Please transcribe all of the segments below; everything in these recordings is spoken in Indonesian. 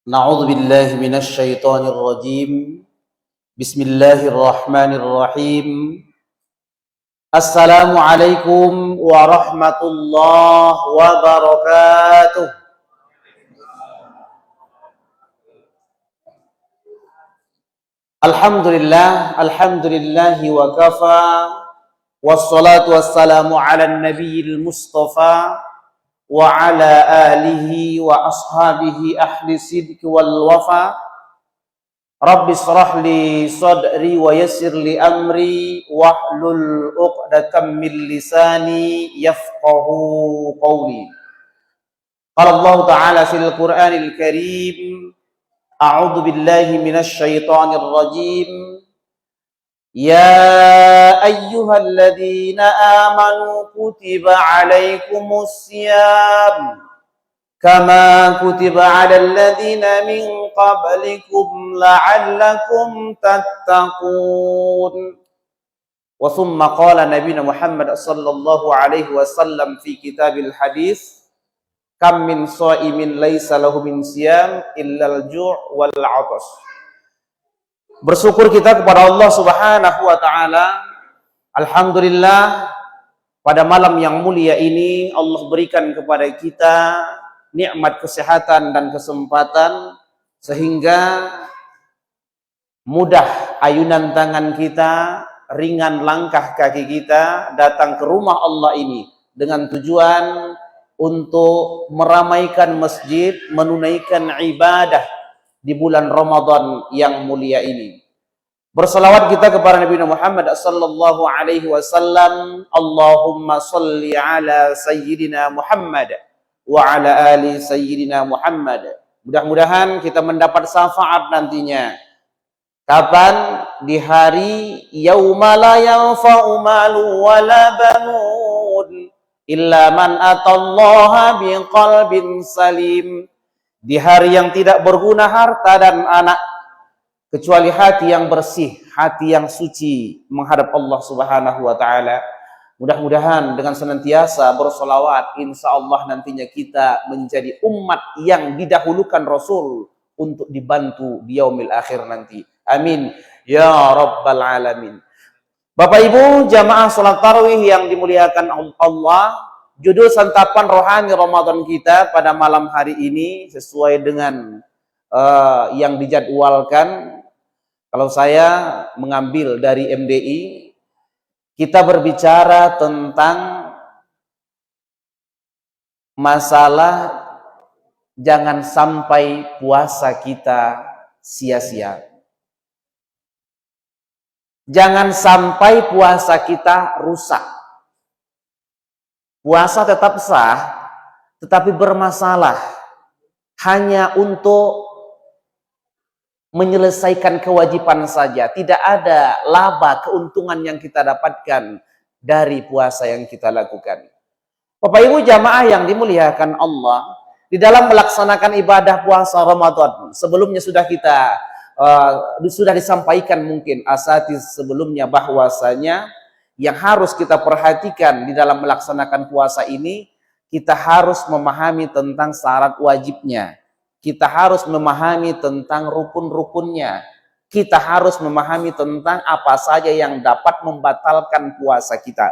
Na'udzu billahi minasy syaithanir rajim. Bismillahirrahmanirrahim. Assalamualaikum warahmatullahi wabarakatuh. Alhamdulillahi wa kafa. Wassalatu wassalamu ala nabiyil mustafa wa ala alihi wa ashabihi ahli sidqi wal wafa. Rabbi shrah li sadri wa yassir li amri wahlul 'uqdatam min lisani yafqahu qawli. Qala Allah Ta'ala fil Qur'anil Karim, a'udzu billahi minasy syaithanir rajim. Ya ayyuhalladzina amanu kutiba 'alaikumus syiyam kama kutiba 'alal ladzina min qablikum la'allakum tattaqun. Wa thumma qala nabiyuna Muhammad sallallahu alaihi wasallam fi kitabil hadis, kam min shaimin laisa lahu min siyam illal ju' wal 'atash. Bersyukur kita kepada Allah Subhanahu wa taala. Alhamdulillah, pada malam yang mulia ini Allah berikan kepada kita nikmat kesehatan dan kesempatan sehingga mudah ayunan tangan kita, ringan langkah kaki kita datang ke rumah Allah ini dengan tujuan untuk meramaikan masjid, menunaikan ibadah di bulan Ramadan yang mulia ini. Berselawat kita kepada Nabi Muhammad sallallahu alaihi wasallam. Allahumma shalli ala sayyidina Muhammad wa ala ali sayyidina Muhammad. Mudah-mudahan kita mendapat syafaat nantinya. Kapan? Di hari yauma la yanfa'u malu wala banun illa man atallaha biqalbin salim. Di hari yang tidak berguna harta dan anak kecuali hati yang bersih, hati yang suci menghadap Allah Subhanahu wa taala. Mudah-mudahan dengan senantiasa bersolawat, insya Allah nantinya kita menjadi umat yang didahulukan Rasul untuk dibantu di yaumil akhir nanti. Amin ya rabbal alamin. Bapak Ibu jamaah salat tarawih yang dimuliakan Allah, judul santapan rohani Ramadan kita pada malam hari ini sesuai dengan yang dijadwalkan. Kalau saya mengambil dari MDI, kita berbicara tentang masalah jangan sampai puasa kita sia-sia. Jangan sampai puasa kita rusak. Puasa tetap sah, tetapi bermasalah hanya untuk menyelesaikan kewajiban saja. Tidak ada laba keuntungan yang kita dapatkan dari puasa yang kita lakukan. Bapak Ibu jamaah yang dimuliakan Allah, di dalam melaksanakan ibadah puasa Ramadan, sebelumnya sudah disampaikan mungkin asatiz sebelumnya bahwasanya yang harus kita perhatikan di dalam melaksanakan puasa ini, kita harus memahami tentang syarat wajibnya. Kita harus memahami tentang rukun-rukunnya. Kita harus memahami tentang apa saja yang dapat membatalkan puasa kita.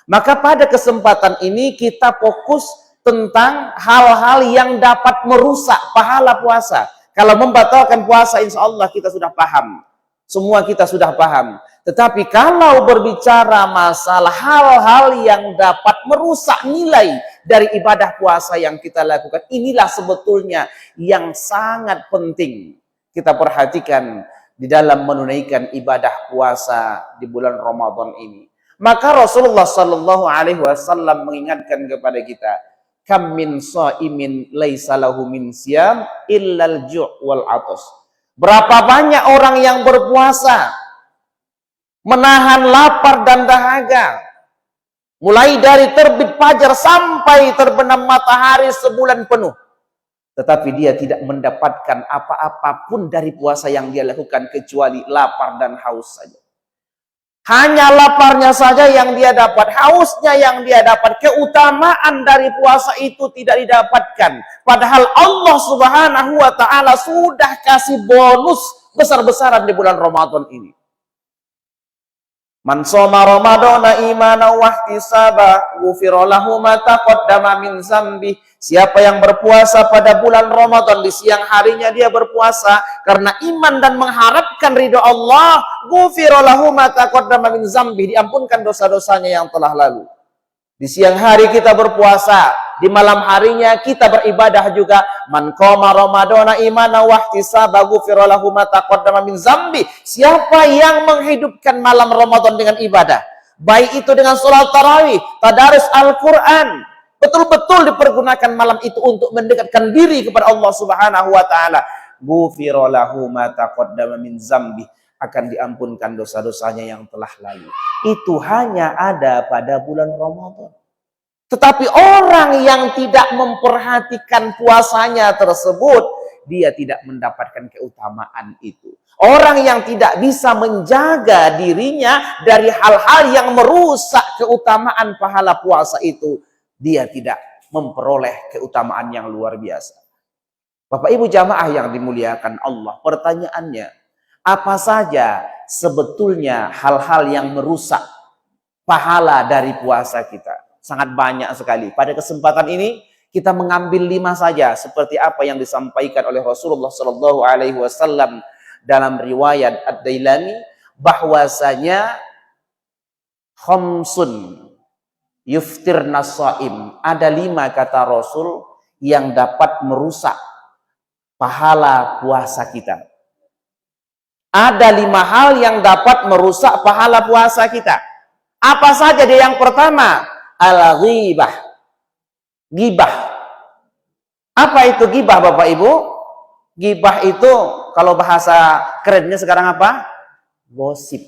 Maka pada kesempatan ini kita fokus tentang hal-hal yang dapat merusak pahala puasa. Kalau membatalkan puasa, insya Allah kita sudah paham. Semua kita sudah paham. Tetapi kalau berbicara masalah hal-hal yang dapat merusak nilai dari ibadah puasa yang kita lakukan, inilah sebetulnya yang sangat penting kita perhatikan di dalam menunaikan ibadah puasa di bulan Ramadan ini. Maka Rasulullah Shallallahu Alaihi Wasallam mengingatkan kepada kita, kam min shaimin laisa lahu min siyam illal ju' wal 'atash. Berapa banyak orang yang berpuasa menahan lapar dan dahaga, mulai dari terbit fajar sampai terbenam matahari sebulan penuh, tetapi dia tidak mendapatkan apa-apapun dari puasa yang dia lakukan kecuali lapar dan haus saja. Hanya laparnya saja yang dia dapat, hausnya yang dia dapat. Keutamaan dari puasa itu tidak didapatkan. Padahal Allah Subhanahu wa taala sudah kasih bonus besar-besaran di bulan Ramadan ini. Man shoma ramadhana imanan wa ihtisaba ghufira lahu ma taqaddama min dzambi. Siapa yang berpuasa pada bulan Ramadan, di siang harinya dia berpuasa karena iman dan mengharapkan ridho Allah, ghufira lahu ma taqaddama min dzambi, diampunkan dosa-dosanya yang telah lalu. Di siang hari kita berpuasa, di malam harinya kita beribadah juga. Man qoma ramadhana imanan wa ihtisaba ghufira lahu ma taqaddama min dzambi. Siapa yang menghidupkan malam Ramadan dengan ibadah, baik itu dengan salat tarawih, tadarus Al-Qur'an, betul-betul dipergunakan malam itu untuk mendekatkan diri kepada Allah Subhanahu wa taala, ghufira lahu ma taqaddama min dzambi, akan diampunkan dosa-dosanya yang telah lalu. Itu hanya ada pada bulan Ramadan. Tetapi orang yang tidak memperhatikan puasanya tersebut, dia tidak mendapatkan keutamaan itu. Orang yang tidak bisa menjaga dirinya dari hal-hal yang merusak keutamaan pahala puasa itu, dia tidak memperoleh keutamaan yang luar biasa. Bapak Ibu jamaah yang dimuliakan Allah, pertanyaannya, apa saja sebetulnya hal-hal yang merusak pahala dari puasa kita? Sangat banyak sekali. Pada kesempatan ini kita mengambil 5 saja, seperti apa yang disampaikan oleh Rasulullah Shallallahu Alaihi Wasallam dalam riwayat Ad-Dailami, bahwasanya khamsun yuftirna shaim, ada 5 kata Rasul yang dapat merusak pahala puasa kita. Ada 5 hal yang dapat merusak pahala puasa kita. Apa saja dia? Yang pertama, al-ghibah. Gibah. Apa itu gibah Bapak Ibu? Gibah itu kalau bahasa kerennya sekarang apa? Gosip.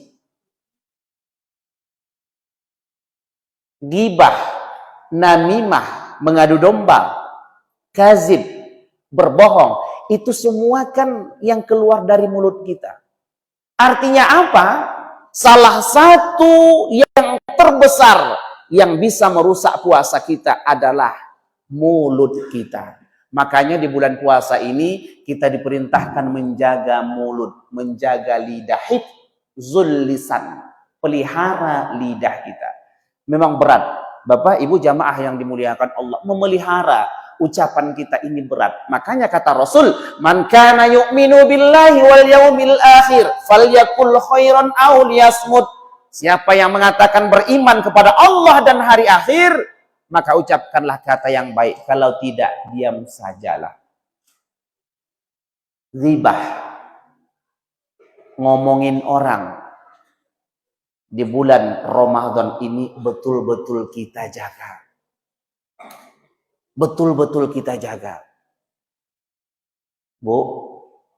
Gibah, namimah, mengadu domba, kazib, berbohong. Itu semua kan yang keluar dari mulut kita. Artinya apa? Salah satu yang terbesar yang bisa merusak puasa kita adalah mulut kita. Makanya di bulan puasa ini kita diperintahkan menjaga mulut, menjaga lidah, hifzul lisan, pelihara lidah kita. Memang berat, Bapak Ibu jamaah yang dimuliakan Allah, memelihara ucapan kita ini berat. Makanya kata Rasul, man kana yu'minu billahi wal yaumil akhir falyakul khairan aw liyasmut. Siapa yang mengatakan beriman kepada Allah dan hari akhir, maka ucapkanlah kata yang baik. Kalau tidak, diam sajalah. Ghibah, ngomongin orang di bulan Ramadan ini betul-betul kita jaga. Betul-betul kita jaga. Bu,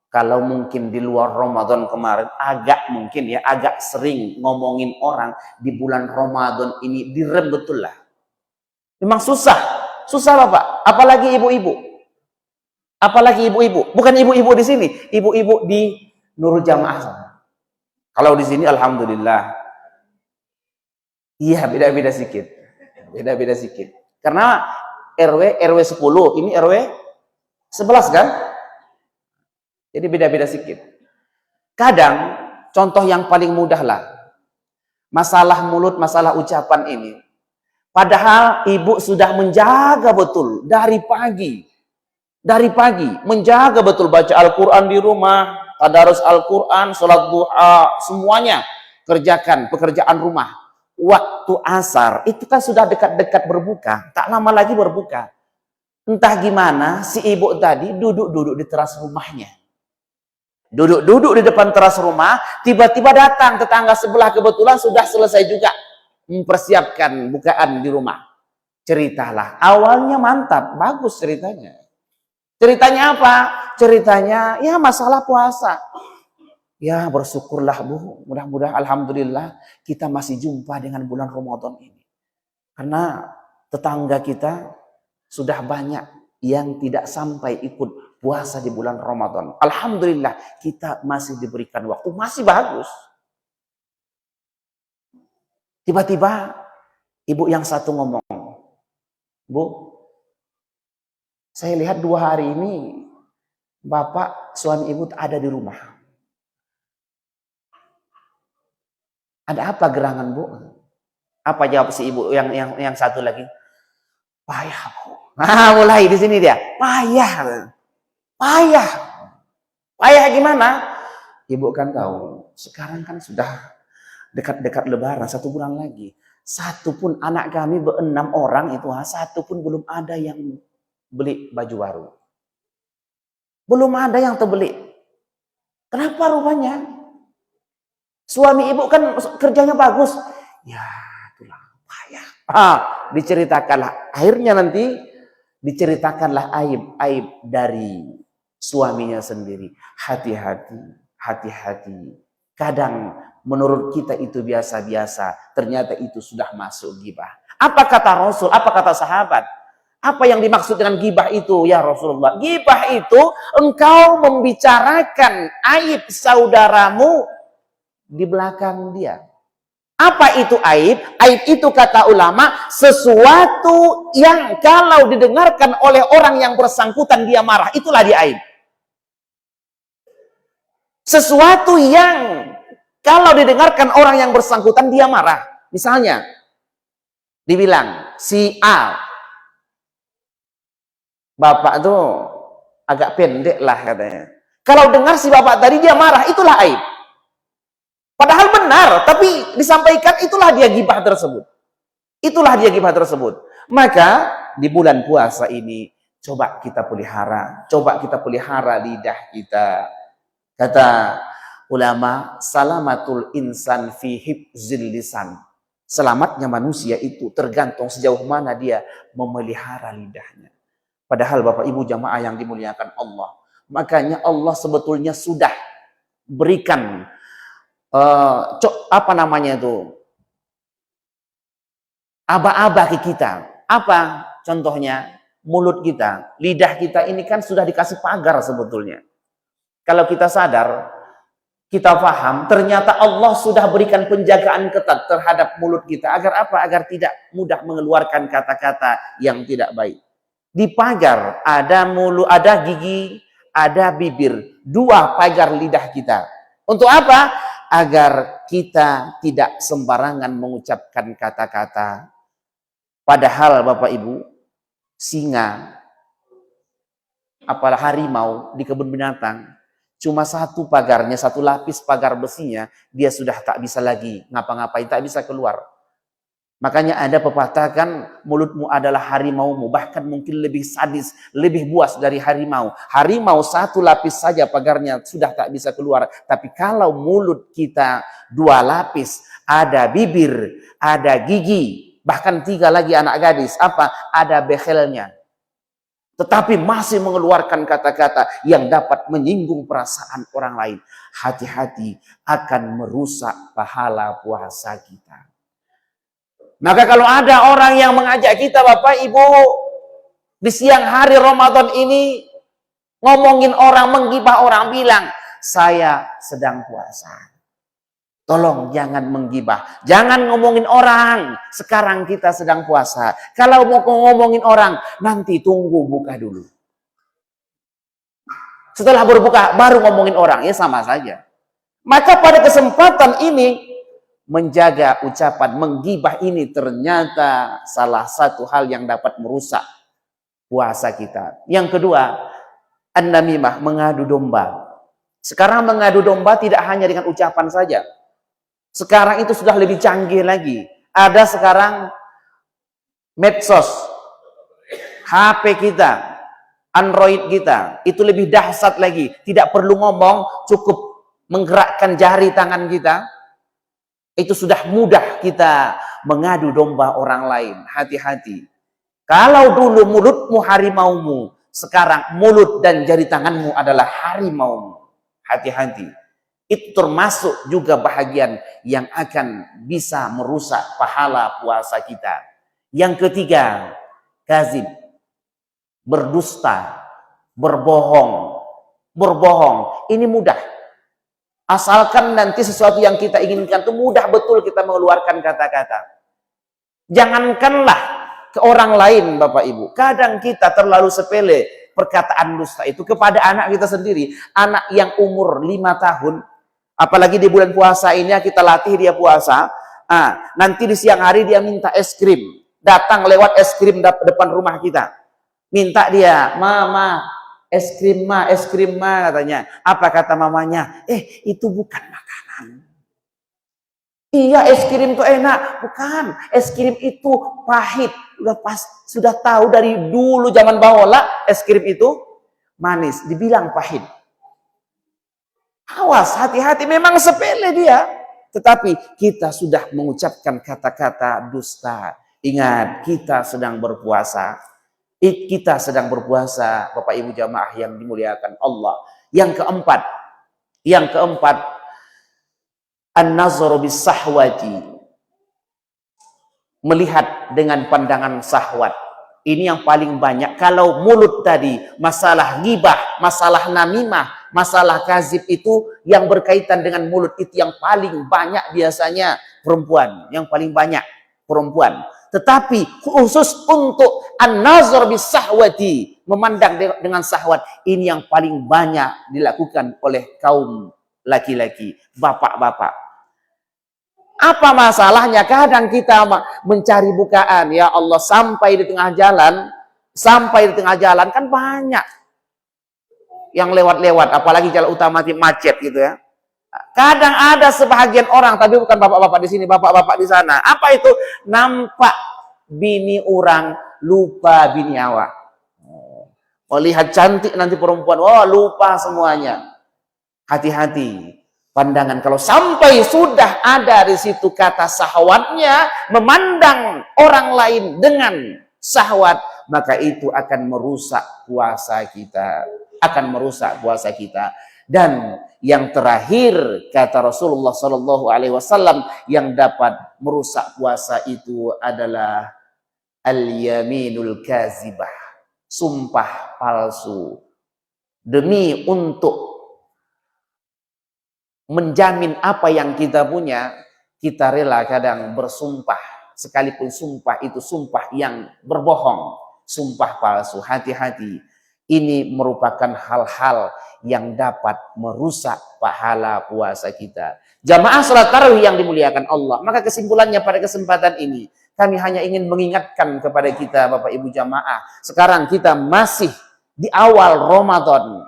kalau mungkin di luar Ramadan kemarin agak sering ngomongin orang, di bulan Ramadan ini direm betul lah. Memang susah Bapak, apalagi ibu-ibu. Apalagi ibu-ibu, bukan ibu-ibu di sini, ibu-ibu di Nurul Jamaah sana. Kalau di sini alhamdulillah. Iya, beda-beda sedikit. Beda-beda sedikit. Karena RW 10, ini RW 11 kan? Jadi beda-beda sedikit. Kadang, contoh yang paling mudah lah. Masalah mulut, masalah ucapan ini. Padahal ibu sudah menjaga betul dari pagi. Dari pagi, menjaga betul baca Al-Quran di rumah, tadarus Al-Quran, sholat duha, semuanya. Kerjakan pekerjaan rumah. Waktu asar itu kan sudah dekat-dekat berbuka, tak lama lagi berbuka. Entah gimana si ibu tadi duduk-duduk di teras rumahnya, duduk-duduk di depan teras rumah, tiba-tiba datang tetangga sebelah, kebetulan sudah selesai juga mempersiapkan bukaan di rumah. Ceritalah, awalnya mantap, bagus ceritanya. Ceritanya apa? Ceritanya ya masalah puasa. Ya bersyukurlah Bu, mudah-mudahan alhamdulillah kita masih jumpa dengan bulan Ramadan ini. Karena tetangga kita sudah banyak yang tidak sampai ikut puasa di bulan Ramadan. Alhamdulillah kita masih diberikan waktu, masih bagus. Tiba-tiba ibu yang satu ngomong, Bu, saya lihat 2 hari ini bapak suami ibu ada di rumah. Ada apa gerangan, Bu? Apa jawab si ibu yang satu lagi? Payah, Bu. Nah, mulai di sini dia. Payah. Payah. Payah gimana? Ibu kan tahu, sekarang kan sudah dekat-dekat lebaran, 1 bulan lagi. Satu pun anak kami 6 orang itu, satu pun belum ada yang beli baju baru. Belum ada yang terbeli. Kenapa rupanya? Suami ibu kan kerjanya bagus. Ya, itulah payah. Diceritakanlah. Akhirnya nanti diceritakanlah aib-aib dari suaminya sendiri. Hati-hati, hati-hati. Kadang menurut kita itu biasa-biasa, ternyata itu sudah masuk ghibah. Apa kata Rasul? Apa kata sahabat? Apa yang dimaksud dengan ghibah itu ya Rasulullah? Ghibah itu engkau membicarakan aib saudaramu di belakang dia. Apa itu aib? Aib itu kata ulama sesuatu yang kalau didengarkan oleh orang yang bersangkutan dia marah, itulah dia aib. Sesuatu yang kalau didengarkan orang yang bersangkutan dia marah. Misalnya dibilang si A, bapak tuh agak pendek lah katanya. Kalau dengar si bapak tadi dia marah, itulah aib. Padahal benar, tapi disampaikan itulah dia ghibah tersebut. Itulah dia ghibah tersebut. Maka di bulan puasa ini coba kita pelihara lidah kita. Kata ulama, salamatul insan fi hifzil lisan. Selamatnya manusia itu tergantung sejauh mana dia memelihara lidahnya. Padahal Bapak Ibu jamaah yang dimuliakan Allah, makanya Allah sebetulnya sudah berikan aba-aba ke kita. Apa contohnya? Mulut kita, lidah kita ini kan sudah dikasih pagar sebetulnya. Kalau kita sadar, kita paham, ternyata Allah sudah berikan penjagaan ketat terhadap mulut kita. Agar apa? Agar tidak mudah mengeluarkan kata-kata yang tidak baik. Di pagar ada mulut, ada gigi, ada bibir. 2 pagar lidah kita. Untuk apa? Agar kita tidak sembarangan mengucapkan kata-kata. Padahal Bapak Ibu, singa, apalah harimau di kebun binatang, cuma 1 pagarnya, 1 lapis pagar besinya, dia sudah tak bisa lagi ngapa-ngapain, tak bisa keluar. Makanya ada pepatah kan, mulutmu adalah harimaumu, bahkan mungkin lebih sadis, lebih buas dari harimau. Harimau 1 lapis saja pagarnya sudah tak bisa keluar. Tapi kalau mulut kita 2 lapis, ada bibir, ada gigi, bahkan 3 lagi anak gadis, ada behelnya. Tetapi masih mengeluarkan kata-kata yang dapat menyinggung perasaan orang lain. Hati-hati akan merusak pahala puasa kita. Maka kalau ada orang yang mengajak kita Bapak Ibu di siang hari Ramadan ini ngomongin orang, menggibah orang, bilang saya sedang puasa. Tolong jangan menggibah, jangan ngomongin orang. Sekarang kita sedang puasa. Kalau mau ngomongin orang, nanti tunggu buka dulu. Setelah berbuka, baru ngomongin orang. Ya sama saja. Maka pada kesempatan ini, menjaga ucapan menggibah ini ternyata salah satu hal yang dapat merusak puasa kita. Yang kedua, an-namimah, mengadu domba. Sekarang mengadu domba tidak hanya dengan ucapan saja. Sekarang itu sudah lebih canggih lagi. Ada sekarang medsos, HP kita, Android kita, itu lebih dahsyat lagi. Tidak perlu ngomong, cukup menggerakkan jari tangan kita. Itu sudah mudah kita mengadu domba orang lain. Hati-hati. Kalau dulu mulutmu harimaumu, sekarang mulut dan jari tanganmu adalah harimaumu. Hati-hati. Itu termasuk juga bahagian yang akan bisa merusak pahala puasa kita. Yang ketiga, kazib, berdusta, berbohong. Berbohong, ini mudah. Asalkan nanti sesuatu yang kita inginkan itu mudah betul kita mengeluarkan kata-kata. Jangankanlah ke orang lain, Bapak Ibu. Kadang kita terlalu sepele perkataan dusta itu kepada anak kita sendiri. Anak yang umur 5 tahun, apalagi di bulan puasa ini kita latih dia puasa. Nanti di siang hari dia minta es krim. Datang lewat es krim depan rumah kita. Minta dia, "Mama, es krim ma," katanya. Apa kata mamanya? Itu bukan makanan. Iya, es krim itu enak. Bukan, es krim itu pahit. Sudah tahu dari dulu zaman bahola, es krim itu manis. Dibilang pahit. Awas, hati-hati, memang sepele dia. Tetapi kita sudah mengucapkan kata-kata dusta. Ingat, kita sedang berpuasa. Kita sedang berpuasa, Bapak Ibu jamaah yang dimuliakan Allah. Yang keempat, an-nazaru bis-sahwati. Melihat dengan pandangan syahwat. Ini yang paling banyak. Kalau mulut tadi, masalah ghibah, masalah namimah, masalah kazib itu yang berkaitan dengan mulut itu yang paling banyak biasanya perempuan. Yang paling banyak perempuan. Tetapi khusus untuk an-nazar bis-sahwati, memandang dengan syahwat, ini yang paling banyak dilakukan oleh kaum laki-laki, bapak-bapak. Apa masalahnya? Kadang kita mencari bukaan, ya Allah, sampai di tengah jalan kan banyak yang lewat-lewat, apalagi jalan utama macet gitu ya. Kadang ada sebahagian orang, tapi bukan bapak-bapak di sini, bapak-bapak di sana. Apa itu? Nampak bini orang, lupa bini awak. Oh, lihat cantik nanti perempuan, lupa semuanya. Hati-hati. Pandangan kalau sampai sudah ada di situ kata syahwatnya, memandang orang lain dengan syahwat, maka itu akan merusak puasa kita. Dan yang terakhir kata Rasulullah Shallallahu Alaihi Wasallam yang dapat merusak puasa itu adalah al-yaminul kazibah, sumpah palsu. Demi untuk menjamin apa yang kita punya, kita rela kadang bersumpah, sekalipun sumpah itu sumpah yang berbohong, sumpah palsu. Hati-hati. Ini merupakan hal-hal yang dapat merusak pahala puasa kita. Jamaah salat tarawih yang dimuliakan Allah. Maka kesimpulannya pada kesempatan ini, kami hanya ingin mengingatkan kepada kita Bapak Ibu jamaah. Sekarang kita masih di awal Ramadan.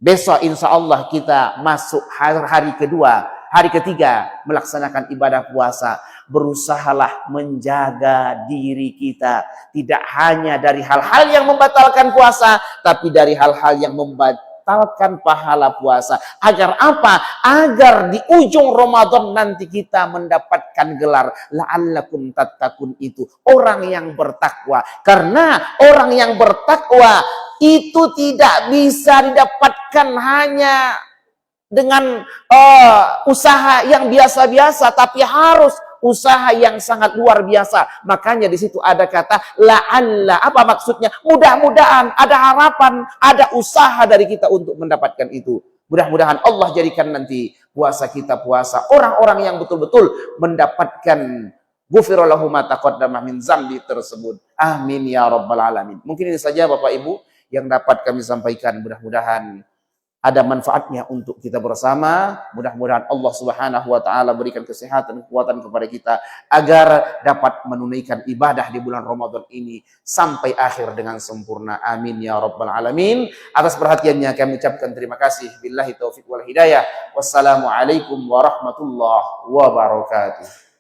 Besok insya Allah kita masuk hari ketiga melaksanakan ibadah puasa. Berusahalah menjaga diri kita. Tidak hanya dari hal-hal yang membatalkan puasa, tapi dari hal-hal yang membatalkan pahala puasa. Agar apa? Agar di ujung Ramadan nanti kita mendapatkan gelar la'allakum tattaqun, itu orang yang bertakwa. Karena orang yang bertakwa itu tidak bisa didapatkan hanya dengan usaha yang biasa-biasa, tapi harus usaha yang sangat luar biasa. Makanya di situ ada kata la'alla. Apa maksudnya? Mudah-mudahan, ada harapan, ada usaha dari kita untuk mendapatkan itu. Mudah-mudahan Allah jadikan nanti puasa kita puasa orang-orang yang betul-betul mendapatkan ghufira lahu ma taqaddama min dzambi tersebut. Amin ya rabbal alamin. Mungkin ini saja Bapak Ibu yang dapat kami sampaikan. Mudah-mudahan ada manfaatnya untuk kita bersama. Mudah-mudahan Allah Subhanahu wa taala berikan kesehatan dan kekuatan kepada kita agar dapat menunaikan ibadah di bulan Ramadan ini sampai akhir dengan sempurna. Amin ya rabbal alamin. Atas perhatiannya kami ucapkan terima kasih. Billahi taufiq wal hidayah. Wassalamualaikum warahmatullahi wabarakatuh.